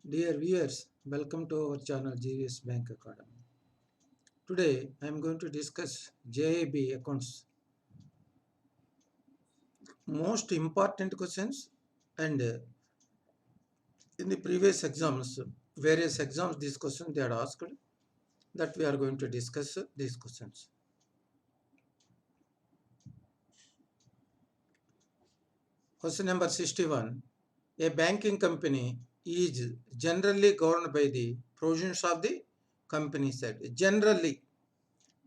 Dear viewers, welcome to our channel GVS Bank Academy. Today I am going to discuss JAIIB accounts, most important questions, and in the previous exams, various exams, these questions they are asked, that we are going to discuss these questions. Question number 61. A banking company is generally governed by the provisions of the Companies Act. Generally,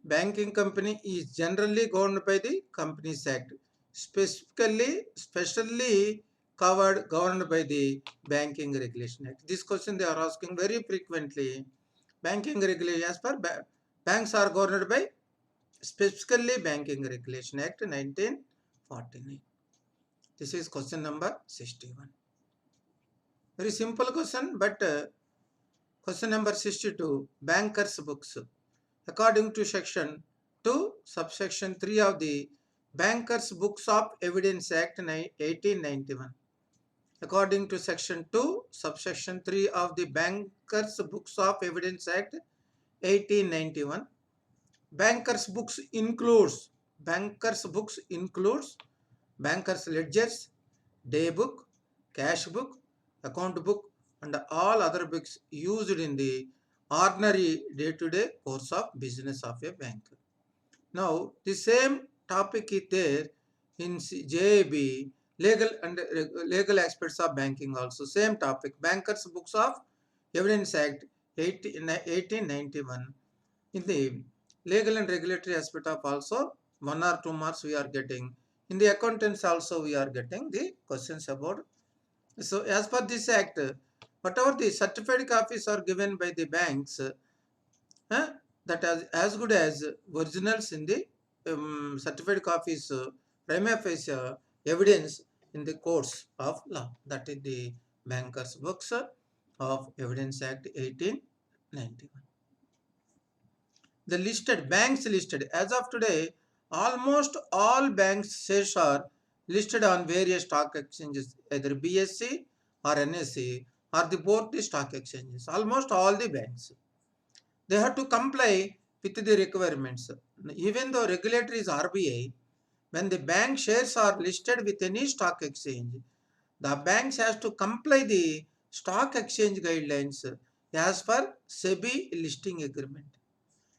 banking company is generally governed by the Companies Act, specially governed by the Banking Regulation Act. This question they are asking very frequently. Banking regulation, as per banks are governed by specifically Banking Regulation Act 1949. This is question number 61. Very simple question, but question number 62. Bankers' books. According to section 2, subsection 3 of the Bankers' Books of Evidence Act 1891. According to section 2, subsection 3 of the Bankers' Books of Evidence Act 1891, Bankers' Books includes Bankers' Ledgers, Day Book, Cash Book, Account Book, and all other books used in the ordinary day-to-day course of business of a bank. Now, the same topic is there in JAIIB, legal aspects of banking also. Same topic, Bankers' Books of Evidence Act 1891. In the legal and regulatory aspect of also 1 or 2 marks we are getting. In the accountants also we are getting the questions about. So as per this act, whatever the certified copies are given by the banks, that as good as originals in the certified copies, prima facie evidence in the courts of law. That is the Bankers' Books of Evidence Act 1891. The listed banks listed as of today, almost all banks shares are listed on various stock exchanges, either BSE or NSE or the both the stock exchanges. Almost all the banks, they have to comply with the requirements. Even though regulator is RBI, when the bank shares are listed with any stock exchange, the banks has to comply the stock exchange guidelines as per SEBI listing agreement.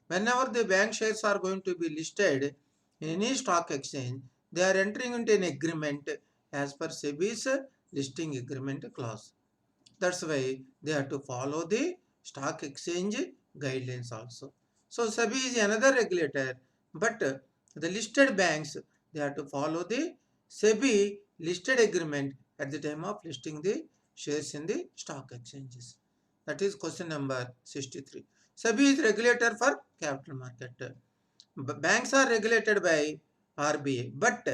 Whenever the bank shares are going to be listed in any stock exchange, they are entering into an agreement as per SEBI's listing agreement clause. That's why they have to follow the stock exchange guidelines also. So SEBI is another regulator, but the listed banks, they have to follow the SEBI listed agreement at the time of listing the shares in the stock exchanges. That is question number 63. SEBI is regulator for capital market. Banks are regulated by RBI, but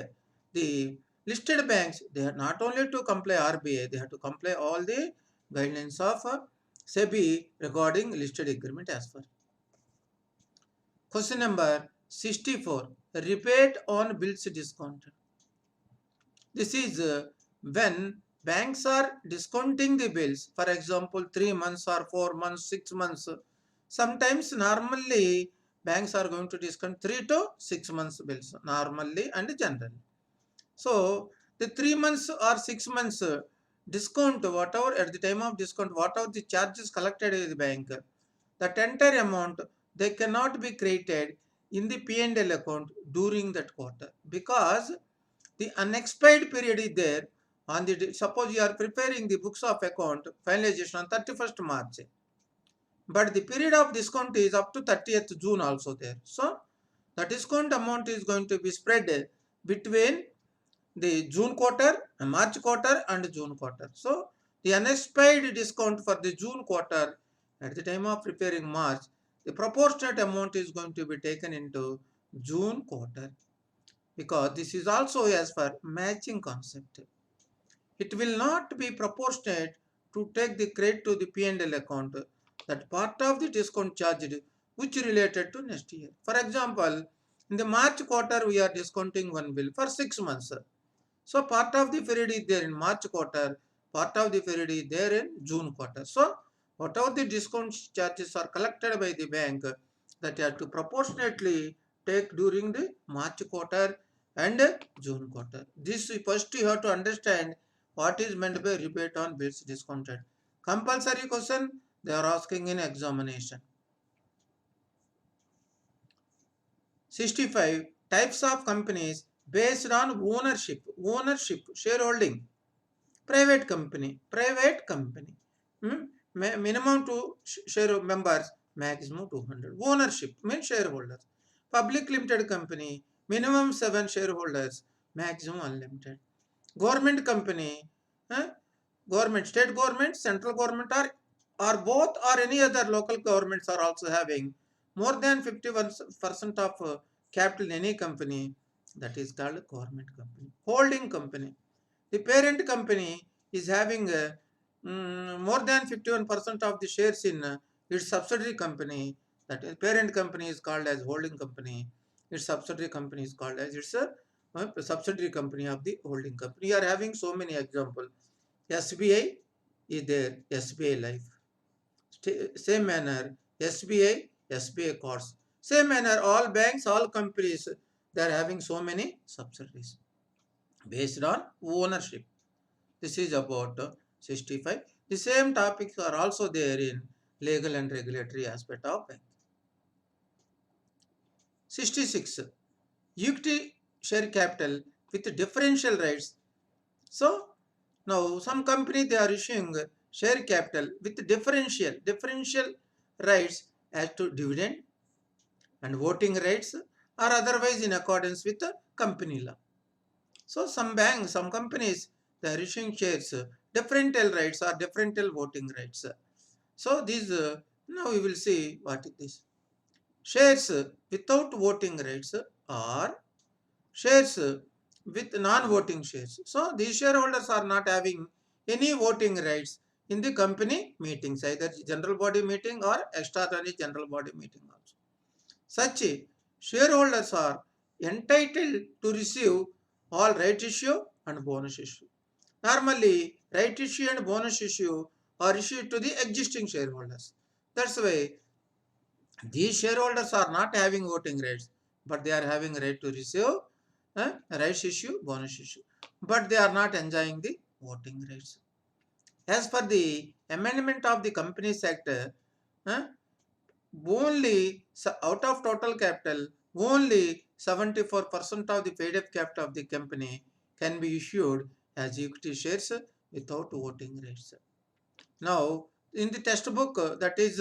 the listed banks, they are not only to comply RBI, they have to comply all the guidelines of SEBI regarding listed agreement as per. Question number 64. Rebate on bills discount. This is when banks are discounting the bills, for example, 3 months or 4 months, 6 months. Sometimes normally banks are going to discount 3 to 6 months bills, normally and generally. So the 3 months or 6 months discount, whatever at the time of discount, whatever the charges collected by the bank, that entire amount, they cannot be credited in the P&L account during that quarter, because the unexpired period is there on the, suppose you are preparing the books of account finalization on 31st March, but the period of discount is up to 30th June also there. So the discount amount is going to be spread between the June quarter, March quarter and June quarter. So the unexpired discount for the June quarter at the time of preparing March, the proportionate amount is going to be taken into June quarter, because this is also as per matching concept. It will not be proportionate to take the credit to the P&L account, that part of the discount charged which related to next year. For example, in the March quarter we are discounting one bill for 6 months. So part of the period is there in March quarter, part of the period is there in June quarter. So whatever the discount charges are collected by the bank, that you have to proportionately take during the March quarter and June quarter. This first you have to understand what is meant by rebate on bills discounted. Compulsory question they are asking in examination. 65 types of companies based on ownership, shareholding. Private company, minimum 2 share members, maximum 200. Ownership means shareholders. Public limited company, minimum 7 shareholders, maximum unlimited. Government company, government, state government, central government, or both, or any other local governments are also having more than 51% of capital in any company. That is called government company. Holding company, the parent company is having more than 51% of the shares in its subsidiary company. That is, parent company is called as holding company. Its subsidiary company is called as its subsidiary company of the holding company. We are having so many examples. SBI is there, SBI Life. Same manner, SBI Cards. Same manner, all banks, all companies, they are having so many subsidiaries based on ownership. This is about 65. The same topics are also there in legal and regulatory aspect of bank. 66. Equity share capital with differential rights. So now some company they are issuing share capital with differential rights as to dividend and voting rights, or otherwise in accordance with the company law. So some banks, some companies, they are issuing shares, differential rights or differential voting rights. So these, now we will see what it is. Shares without voting rights or shares with non-voting shares. So these shareholders are not having any voting rights in the company meetings, either general body meeting or extraordinary general body meeting also. Such shareholders are entitled to receive all right issue and bonus issue. Normally, right issue and bonus issue are issued to the existing shareholders. That's why these shareholders are not having voting rights, but they are having right to receive rights issue, bonus issue. But they are not enjoying the voting rights. As per the amendment of the Companies Act, only out of total capital, only 74% of the paid-up capital of the company can be issued as equity shares without voting rights. Now, in the textbook, that is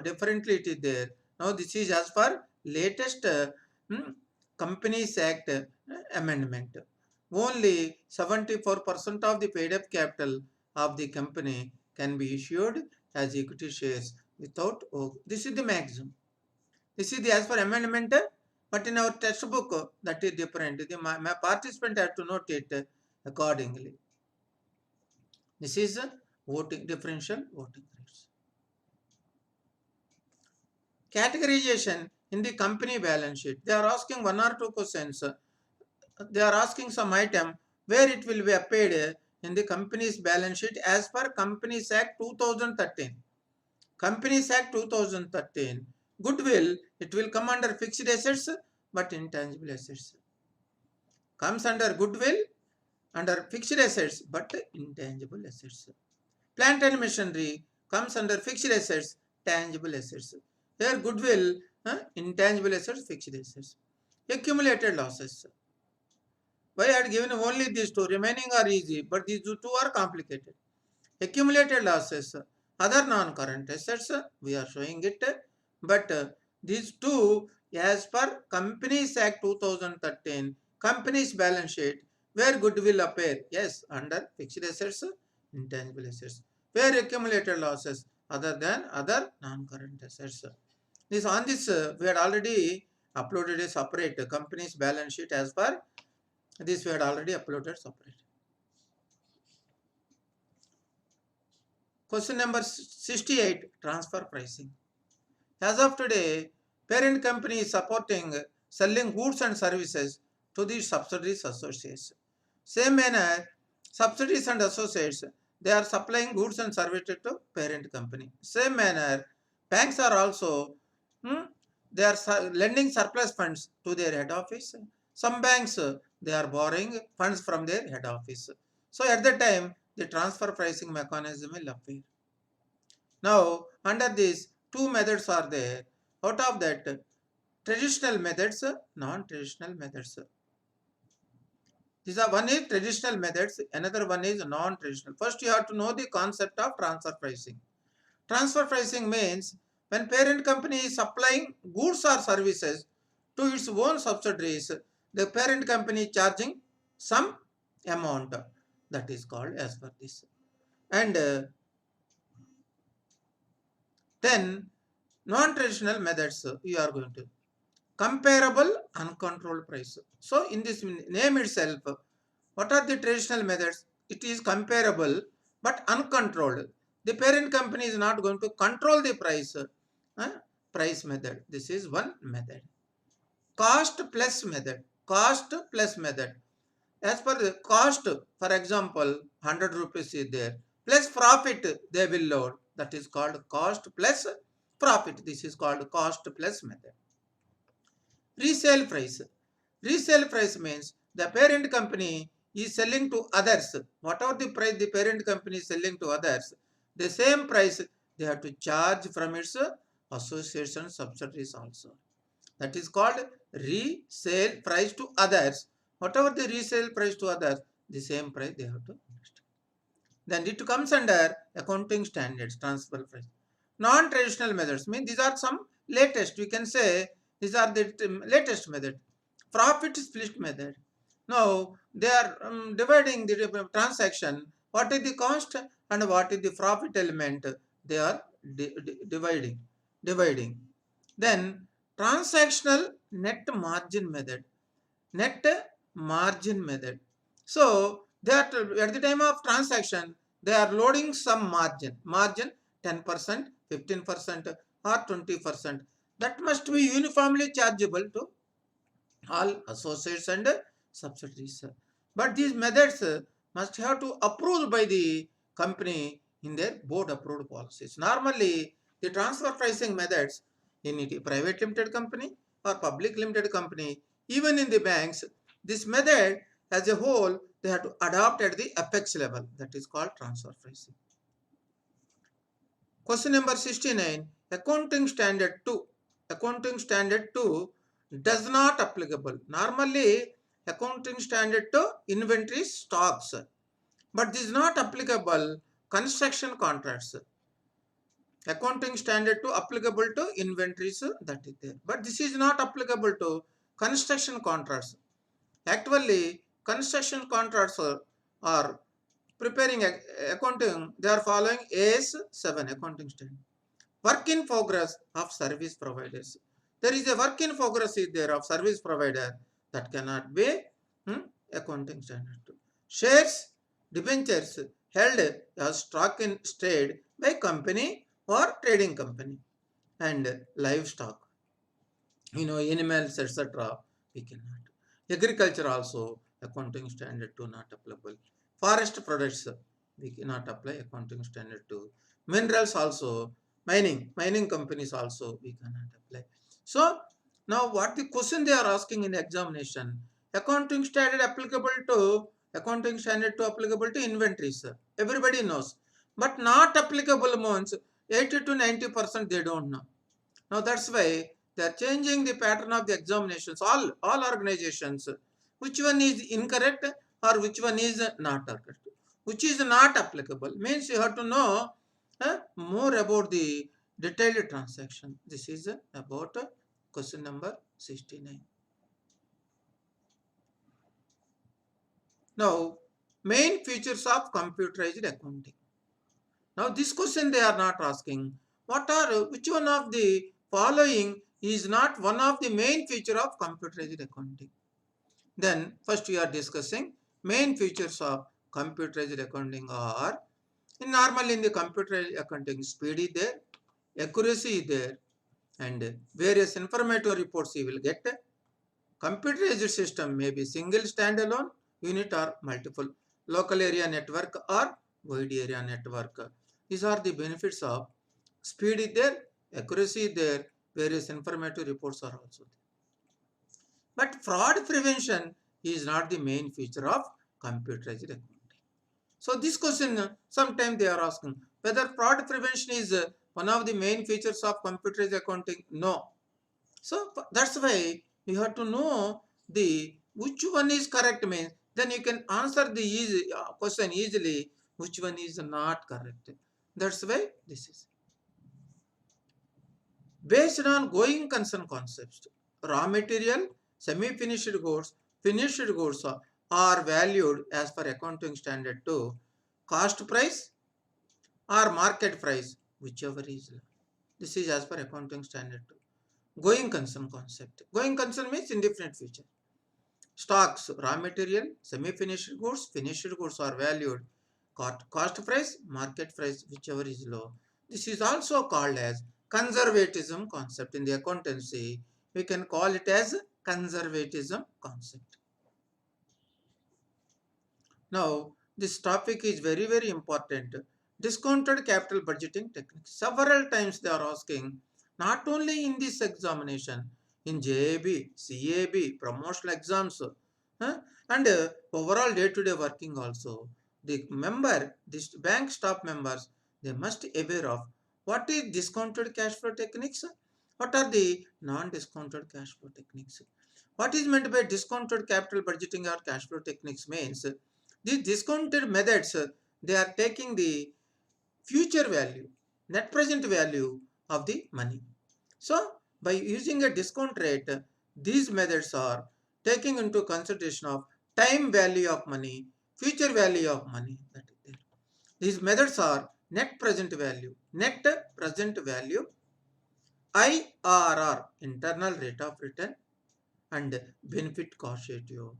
differently it is there. Now, this is as per latest Companies Act amendment. Only 74% of the paid-up capital of the company can be issued as equity shares without this is the maximum. This is the as per amendment, but in our textbook that is different. My participant have to note it accordingly. This is voting, differential voting rights. Categorization in the company balance sheet. They are asking one or two questions. They are asking some item where it will be paid in the company's balance sheet as per Companies Act 2013. Companies Act 2013. Goodwill, it will come under fixed assets but intangible assets. Comes under goodwill, under fixed assets but intangible assets. Plant and machinery comes under fixed assets, tangible assets. Here goodwill, intangible assets, fixed assets. Accumulated losses. Why I had given only these two? Remaining are easy, but these two are complicated. Accumulated losses, other non-current assets, we are showing it, but these two, as per Companies Act 2013, company's balance sheet, where goodwill appear, yes, under fixed assets, intangible assets. Where accumulated losses, other than other non-current assets. This on this, we had already uploaded a separate company's balance sheet as per this we had already uploaded separate. Question number 68, transfer pricing. As of today, parent company is supporting selling goods and services to the subsidiaries associates. Same manner, subsidiaries and associates, they are supplying goods and services to parent company. Same manner, banks are also they are lending surplus funds to their head office. Some banks they are borrowing funds from their head office. So at the time, the transfer pricing mechanism will appear. Now, under these two methods are there. Out of that, traditional methods, non-traditional methods. These are one is traditional methods, another one is non-traditional. First, you have to know the concept of transfer pricing. Transfer pricing means when parent company is supplying goods or services to its own subsidiaries, the parent company is charging some amount. That is called as per this. And then non-traditional methods you are going to comparable uncontrolled price. So in this name itself, what are the traditional methods? It is comparable but uncontrolled. The parent company is not going to control the price method. This is one method. Cost plus method. Cost plus method. As per the cost, for example, 100 rupees is there. Plus profit they will load. That is called cost plus profit. This is called cost plus method. Resale price. Resale price means the parent company is selling to others. Whatever the price the parent company is selling to others, the same price they have to charge from its association subsidiaries also. That is called resale price to others. Whatever the resale price to others, the same price they have to. Then it comes under accounting standards, transfer price. Non-traditional methods mean these are some latest. We can say these are the latest method. Profit split method. Now they are dividing the transaction. What is the cost and what is the profit element? They are dividing. Then transactional net margin method. Net margin method. So that at the time of transaction, they are loading some margin 10%, 15% or 20%. That must be uniformly chargeable to all associates and subsidiaries. But these methods must have to approved by the company in their board approved policies. Normally, the transfer pricing methods in a private limited company or public limited company, even in the banks, this method as a whole, they have to adopt at the apex level. That is called transfer pricing. Question number 69. Accounting standard 2. Accounting standard 2 does not applicable. Normally, accounting standard 2 inventory stocks. But this is not applicable construction contracts. Accounting standard 2 applicable to inventories that is there. But this is not applicable to construction contracts. Actually, construction contracts are preparing accounting. They are following AS7 accounting standard. Work in progress of service providers. There is a work in progress is there of service provider that cannot be accounting standard 2. Shares, debentures held as stock in trade by company or trading company, and livestock, animals, etc. We cannot. Agriculture also accounting standard 2 not applicable. Forest products we cannot apply accounting standard 2. Minerals also, mining companies also we cannot apply. So now what the question they are asking in the examination, accounting standard applicable to inventories. Everybody knows. But not applicable means 80 to 90% they don't know. Now that's why they are changing the pattern of the examinations. All organizations, which one is incorrect or which one is not correct. Which is not applicable means you have to know more about the detailed transaction. This is about question number 69. Now, main features of computerized accounting. Now, this question they are not asking. Which one of the following is not one of the main feature of computerized accounting? Then, first we are discussing main features of computerized accounting are, normally in the computerized accounting, speed is there, accuracy is there, and various informative reports you will get. Computerized system may be single standalone unit or multiple local area network or wide area network. These are the benefits of speed is there, accuracy is there, various informative reports are also there. But fraud prevention is not the main feature of computerized accounting. So this question, sometimes they are asking whether fraud prevention is one of the main features of computerized accounting. No. So that's why you have to know the which one is correct means then you can answer the easy, question easily which one is not correct. That's why this is based on going concern concepts. Raw material, semi-finished goods, finished goods are valued as per accounting standard to cost price or market price, whichever is low. This is as per accounting standard too. Going concern concept. Going concern means indefinite future. Stocks, raw material, semi-finished finished goods are valued cost price, market price, whichever is low. This is also called as conservatism concept in the accountancy. We can call it as conservatism concept. Now, this topic is very, very important. Discounted capital budgeting techniques. Several times they are asking, not only in this examination, in JAIIB, CAIIB, promotional exams, and overall day-to-day working also. The member, this bank staff members, they must aware of what is discounted cash flow techniques, what are the non-discounted cash flow techniques. What is meant by discounted capital budgeting or cash flow techniques means these discounted methods, they are taking the future value, net present value of the money. So, by using a discount rate, these methods are taking into consideration of time value of money, future value of money. That is there. These methods are net present value, IRR, internal rate of return, and benefit cost ratio,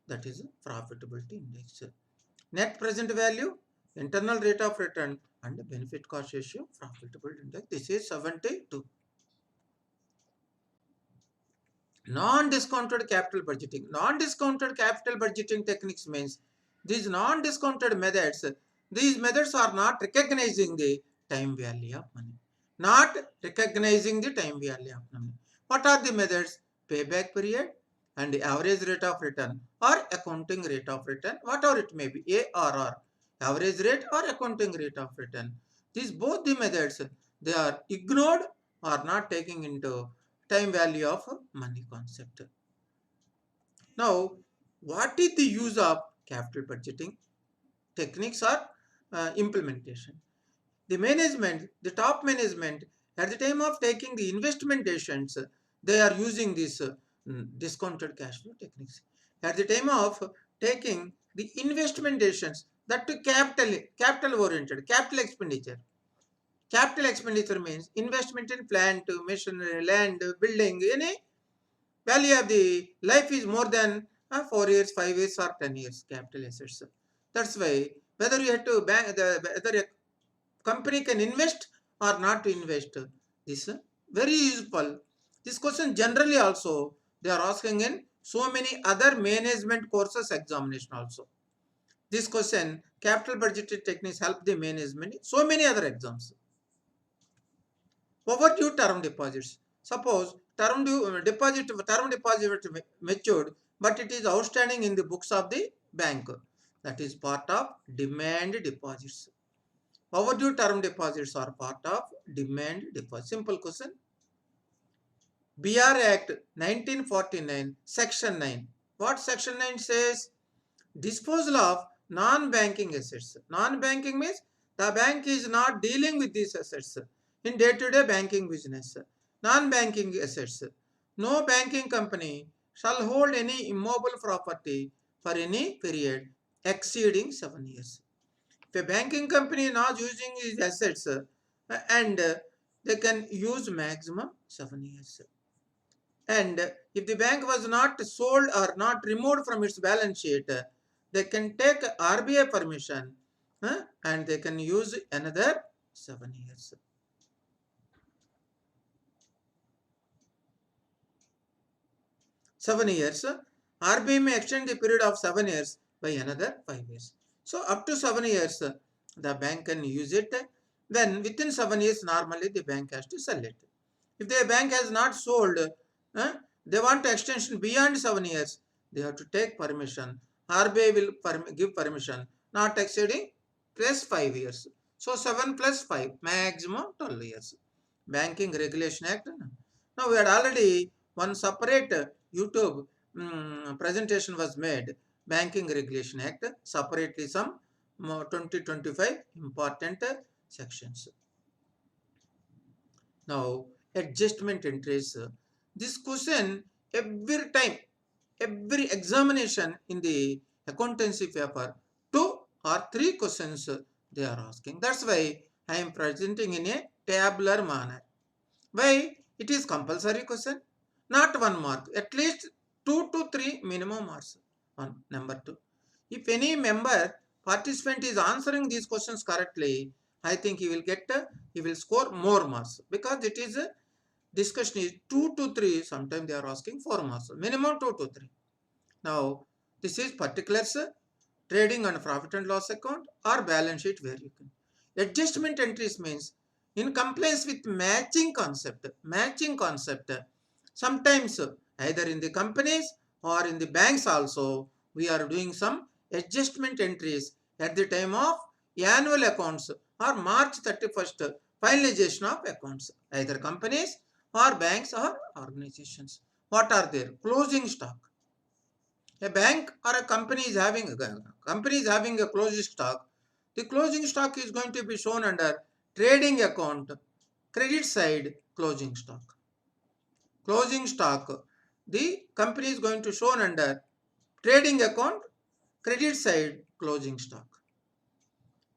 that is profitability index. Net present value, internal rate of return, and benefit cost ratio, profitability index. This is 72. Non-discounted capital budgeting. Non-discounted capital budgeting techniques means these non-discounted methods, these methods are not recognizing the time value of money. Not recognizing the time value of money. What are the methods? Payback period and the average rate of return or accounting rate of return, whatever it may be, ARR, average rate or accounting rate of return. These both the methods, they are ignored or not taking into time value of money concept. Now, what is the use of capital budgeting techniques or implementation? The management, the top management, at the time of taking the investment decisions, they are using these discounted cash flow techniques. At the time of taking the investment decisions, that to capital oriented, capital expenditure. Capital expenditure means investment in plant, machinery, land, building, any value of the life is more than 4 years, 5 years or 10 years capital assets. That's why whether you have to bank, whether a company can invest or not to invest, this is very useful. This question generally also they are asking in so many other management courses examination also. This question capital budgeting techniques help the management in so many other exams. Overdue term deposits. Suppose term deposit matured, but it is outstanding in the books of the bank. That is part of demand deposits. Overdue term deposits are part of demand deposit. Simple question. BR Act 1949, Section 9. What Section 9 says? Disposal of non-banking assets. Non-banking means the bank is not dealing with these assets in day-to-day banking business. Non-banking assets. No banking company shall hold any immobile property for any period exceeding 7 years. If a banking company is not using these assets and they can use maximum 7 years. And if the bank was not sold or not removed from its balance sheet, they can take RBI permission and they can use another 7 years. RBI may extend the period of 7 years by another 5 years. So up to 7 years, the bank can use it. Then within 7 years, normally the bank has to sell it. If the bank has not sold, they want extension beyond 7 years, they have to take permission. RBI will give permission, not exceeding plus 5 years. So 7 plus 5, maximum 12 years. Banking Regulation Act. Now we had already one separate YouTube presentation was made. Banking Regulation Act, separately some 2025 important sections. Now, adjustment entries. This question every time, every examination in the accountancy paper, 2 or 3 questions they are asking. That's why I am presenting in a tabular manner. Why? It is compulsory question, not 1 mark. At least 2 to 3 minimum marks on number 2. If any member participant is answering these questions correctly, I think he will score more marks, because it is a discussion is 2 to 3. Sometimes they are asking 4 marks, minimum 2 to 3. Now, this is particulars, trading and profit and loss account or balance sheet where you can. Adjustment entries means in compliance with matching concept. Matching concept. Sometimes either in the companies or in the banks also, we are doing some adjustment entries at the time of annual accounts or March 31st finalization of accounts. Either companies or banks or organizations. What are there? Closing stock. A bank or a company is having a closing stock. The closing stock is going to be shown under trading account, credit side closing stock. Closing stock, the company is going to shown under trading account, credit side closing stock.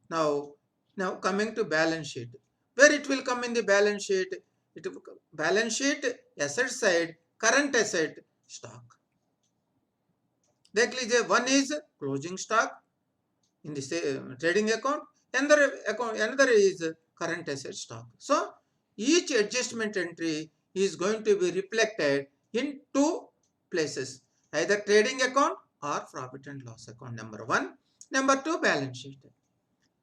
Now coming to balance sheet. Where it will come in the balance sheet? It will come balance sheet, asset side, current asset, stock. One is closing stock in the trading account, another is current asset stock. So each adjustment entry is going to be reflected in 2 places, either trading account or profit and loss account, number 1. Number 2, balance sheet.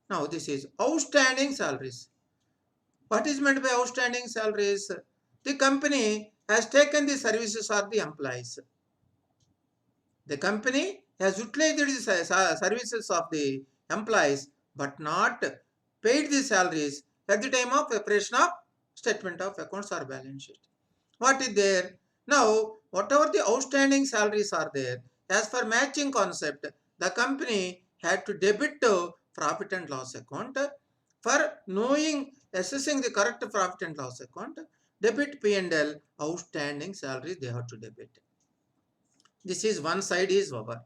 Now this is outstanding salaries. What is meant by outstanding salaries? The company has taken the services of the employees. The company has utilized the services of the employees but not paid the salaries at the time of preparation of statement of accounts or balance sheet. What is there? Now, whatever the outstanding salaries are there, as per matching concept, the company had to debit to profit and loss account. For assessing the correct profit and loss account, debit P&L, outstanding salaries they have to debit. This is one side is over.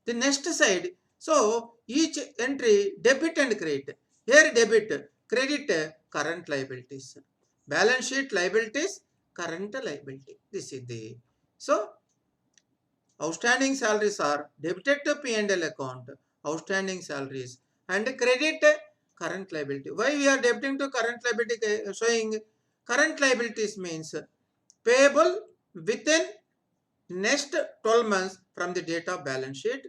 The next side, so each entry debit and credit. Here debit, credit, current liabilities. Balance sheet liabilities, current liability. This is the, so outstanding salaries are debited to P&L account, outstanding salaries, and credit current liability. Why we are debiting to current liability? Showing current liabilities means payable within next 12 months from the date of balance sheet.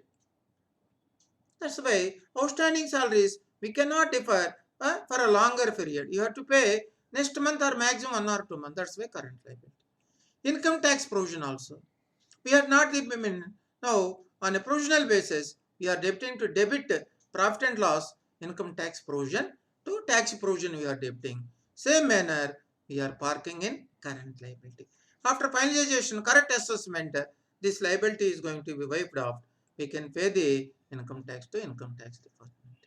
That's why outstanding salaries we cannot defer for a longer period. You have to pay next month or maximum 1 or 2 months. That's why current liability. Income tax provision also. We are not now on a provisional basis. We are debiting to debit profit and loss income tax provision to tax provision we are debiting. Same manner we are parking in current liability. After finalization, correct assessment, this liability is going to be wiped off. We can pay the income tax to income tax department.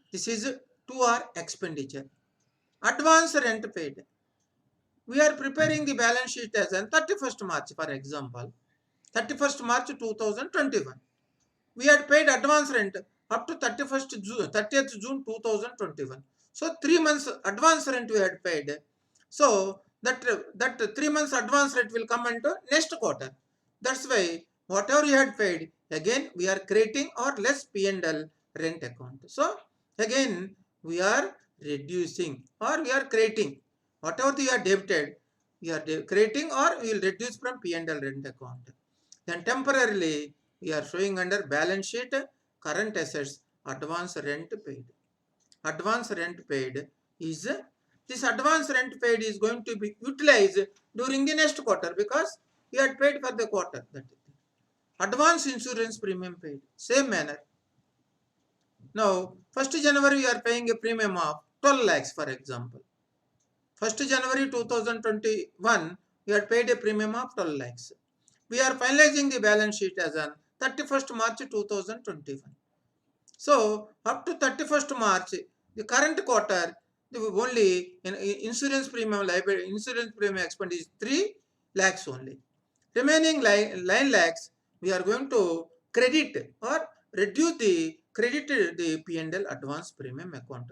This is 2R expenditure. Advance rent paid. We are preparing the balance sheet as on 31st March, for example. 31st March 2021. We had paid advance rent up to 30th June 2021. So 3 months advance rent we had paid. So that 3 months advance rent will come into next quarter. That's why whatever you had paid, again we are creating or less P&L rent account. So again we are reducing or we are creating. Whatever you are debited, we are creating or we will reduce from P&L rent account. Then temporarily we are showing under balance sheet current assets advance rent paid. advance rent paid is this advance rent paid is going to be utilized during the next quarter because you had paid for the quarter. That is advance insurance premium paid. Same manner. Now, 1st January you are paying a premium of 12 lakhs for example. 1st January 2021 you had paid a premium of 12 lakhs. We are finalizing the balance sheet as on 31st March 2021. So, up to 31st March, the current quarter, the only insurance premium liability, insurance premium expense is 3 lakhs only. Remaining 9 lakhs, we are going to credit or reduce the credit the P&L advance premium account.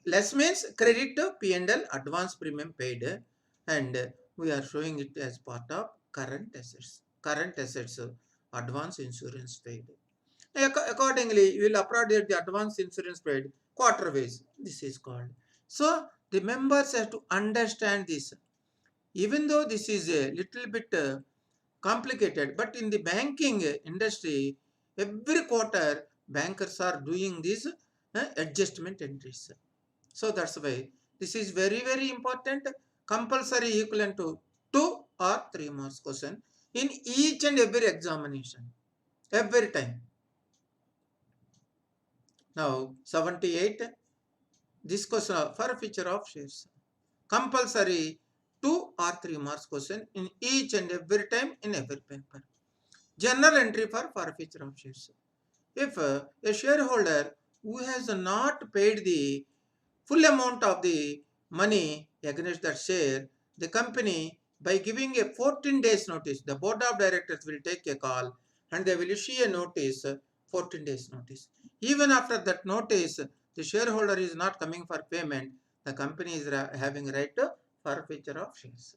Less means credit to P&L advance premium paid, and we are showing it as part of current assets. Current assets advance insurance paid. Accordingly, you will appropriate the advance insurance paid quarter ways. This is called. So the members have to understand this. Even though this is a little bit complicated, but in the banking industry, every quarter bankers are doing these adjustment entries. So that's why this is very, very important. Compulsory equivalent to 2 or 3 marks question in each and every examination. Every time. Now 78. This question for feature of shares. Compulsory 2 or 3 marks question in each and every time in every paper. General entry for feature of shares. If a shareholder who has not paid the full amount of the money against that share, the company, by giving a 14 days notice, the board of directors will take a call and they will issue a notice, 14 days notice. Even after that notice, the shareholder is not coming for payment, the company is having right to forfeiture of shares.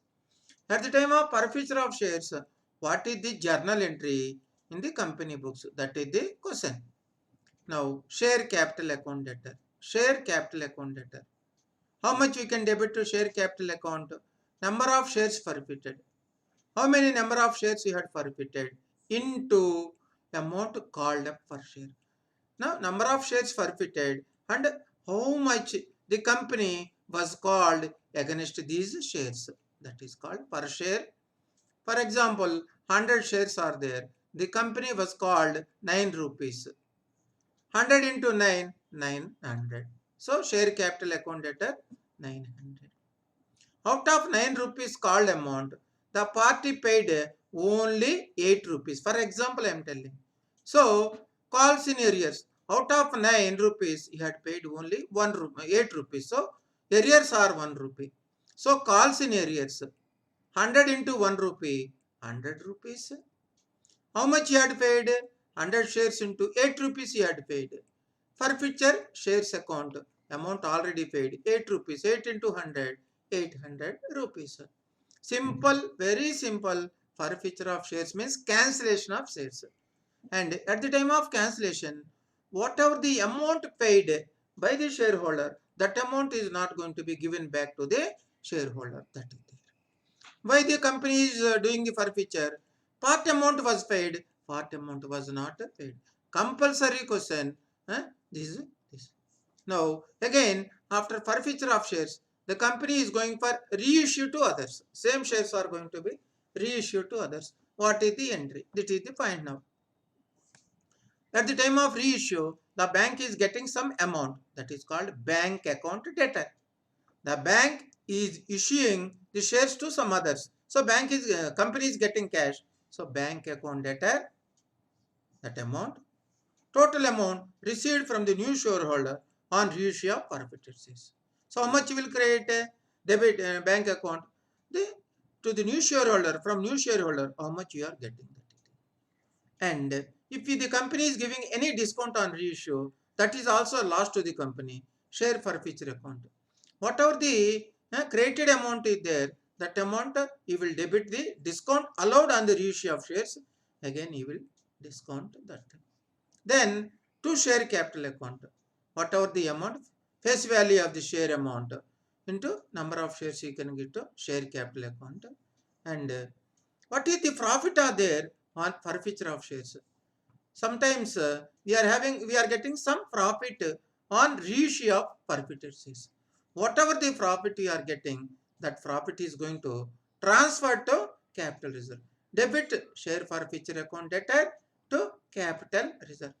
At the time of forfeiture of shares, what is the journal entry in the company books? That is the question. Now, share capital account debtor. Share capital account debtor. How much we can debit to share capital account? Number of shares forfeited. How many number of shares you had forfeited into amount called up for share. Now, number of shares forfeited and how much the company was called against these shares. That is called per share. For example, 100 shares are there. The company was called 9 rupees. 100 into 9, 900. So, share capital account debtor 900. Out of 9 rupees called amount, the party paid only 8 rupees. For example, I am telling. So, calls in arrears. Out of 9 rupees, he had paid only 8 rupees. So, arrears are 1 rupee. So, calls in arrears. 100 into 1 rupee, 100 rupees. How much he had paid? 100 shares into 8 rupees he had paid. Forfeiture shares account, amount already paid, 8 rupees, 8 into 100, 800 rupees. Simple, very simple. Forfeiture of shares means cancellation of shares. And at the time of cancellation, whatever the amount paid by the shareholder, that amount is not going to be given back to the shareholder. That is there. Why the company is doing the forfeiture? Part amount was paid, part amount was not paid. Compulsory question. This. Now, again, after forfeiture of shares, the company is going for reissue to others. Same shares are going to be reissued to others. What is the entry? This is the point now. At the time of reissue, the bank is getting some amount that is called bank account debtor. The bank is issuing the shares to some others. So company is getting cash. So bank account debtor, that amount, total amount received from the new shareholder on reissue of forfeited shares. So how much you will create a debit bank account to the new shareholder, from new shareholder, how much you are getting that. And if the company is giving any discount on reissue, that is also a loss to the company. Share forfeiture account. Whatever the created amount is there, that amount you will debit the discount allowed on the reissue of shares. Again, you will discount that. Then to share capital account, whatever the amount, face value of the share amount into number of shares you can get to share capital account. And what is the profit are there on forfeiture of shares? Sometimes we are getting some profit on reissue of forfeited shares. Whatever the profit you are getting, that profit is going to transfer to capital reserve. Debit share forfeiture account debtor to capital reserve.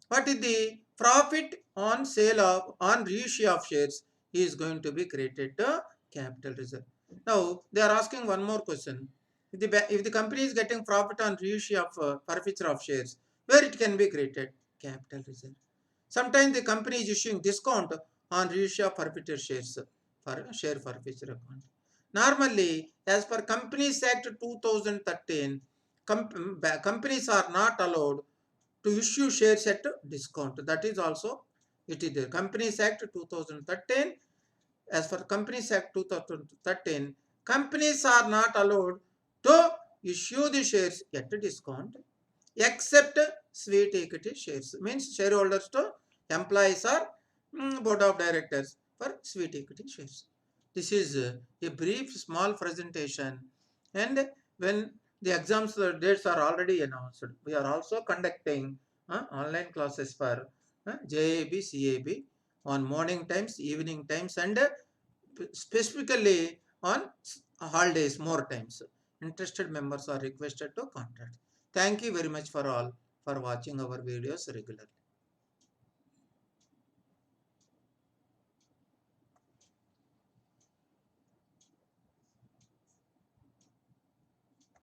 What is the profit on sale of on reissue of shares is going to be created to capital reserve. Now they are asking one more question. If the company is getting profit on reissue of forfeiture of shares, where it can be created? Capital reserve. Sometimes the company is issuing discount on reissue of forfeited shares for share forfeiture account. Normally, as per Companies Act 2013, companies are not allowed to issue shares at discount. That is also, it is there. Companies Act 2013. As for Companies Act 2013, companies are not allowed to issue the shares at discount except sweet equity shares. Means shareholders to employees or board of directors for sweet equity shares. This is a brief small presentation, and when the exams dates are already announced, we are also conducting online classes for JAIIB, CAIIB on morning times, evening times, and specifically on holidays more times. Interested members are requested to contact. Thank you very much for all for watching our videos regularly.